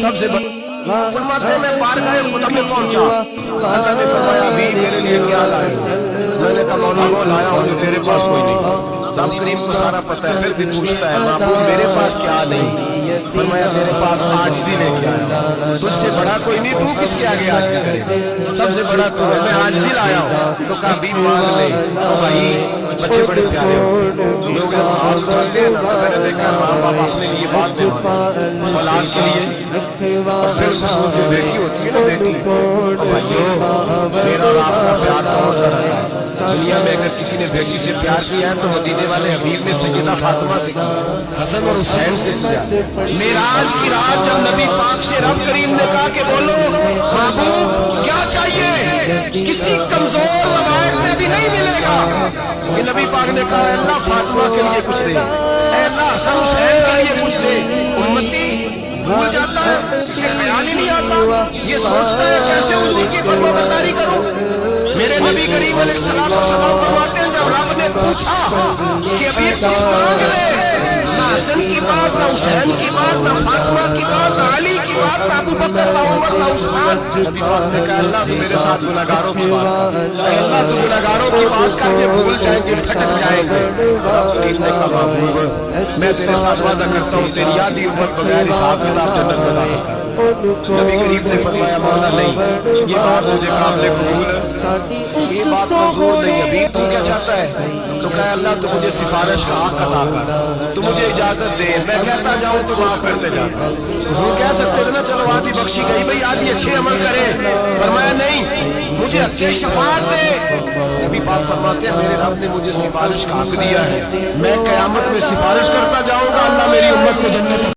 سب سے فرماتے ہیں میں بارگاہ خدا میں پہنچا، اللہ نے فرمایا ابھی میرے لیے کیا لائے؟ میں نے کہا مولا وہ لایا ہوں جو تیرے پاس کوئی نہیں۔ رب کریم کو سارا پتہ ہے، پھر بھی پوچھتا ہے محبوب میرے پاس کیا نہیں؟ فرمایا تیرے پاس عاجزی لے کے آیا، تجھ سے بڑا کوئی نہیں، تو کس کے آگے عاجزی کرے؟ سب سے بڑا تو ہے، میں عاجزی لایا ہوں۔ تو کہا بھی مانگ لے۔ تو بھائی بچے بڑے پیارے ہوتے ہیں، لوگ جب ہاتھ اٹھاتے ہیں نا تو میں نے دیکھا ماں باپ اپنے لیے بات میں مانتے اولاد کے لیے، اور پھر خصوص جو بیٹی ہوتی ہے نا بیٹی، اور بھائیو میرا اور آپ کا پیار تو اور طرح کا ہے۔ دنیا میں اگر کسی نے بیٹی سے پیار کیا ہے تو مدینے والے حبیب نے سیدہ فاطمہ سے کیا، حسن اور حسین سے کیا۔ معراج کی رات جب نبی پاک سے رب کریم نے کہا کہ بولو محبوب کیا چاہیے، کسی کمزور روایت میں بھی نہیں ملے گا کہ نبی پاک نے کہا اے اللہ فاطمہ کے لیے کچھ دے، اے اللہ حسن حسین کے لیے کچھ دے۔ امتی بھول جاتا ہے، اسے بیان ہی نہیں آتا، یہ سوچتا ہے کیسے حضور کی فرما برداری کروں۔ میرے نبی کریم علیہ السلام فرماتے ہیں جب رب نے پوچھا کہ ابھی کچھ مانگ لے، نہ حسن کی بات، نہ حسین کی بات، نہ فاطمہ کی بات، نہ علی کی بات، نہ ابو بکر، نہ عمر، نہ عثمان، نبی پاک نے کہا اللہ تو میرے ساتھ گناہگاروں کی بات، اے اللہ تو گناہگاروں کی بات کر کے بھول جائیں گے، پھٹک جائیں گے۔ رب کریم نے کہا محبوب میں تیرے ساتھ وعدہ کرتا ہوں تیری یادی امت بغیر حساب کتاب جنت میں داخل کر۔ نبی کریم نے فرمایا مولا نہیں، یہ بات مجھے قابل قبول ہے، یہ بات منظور نہیں، ابھی تو کیا چاہتا ہے؟ تو کہا اللہ تو مجھے سفارش کا حق عطا کر، تو مجھے اجازت دے، میں کہتا جاؤں تو معاف کرتے جاتا۔ حضور کہہ سکتے تھے نا چلو آدھی بخشی گئی بھئی آدھی اچھے عمل کرے، فرمایا نہیں مجھے حق شفاعت دے۔ نبی پاک فرماتے ہیں میرے رب نے مجھے سفارش کا حق دیا ہے، میں قیامت میں سفارش کرتا جاؤں گا اللہ میری امت کو جنت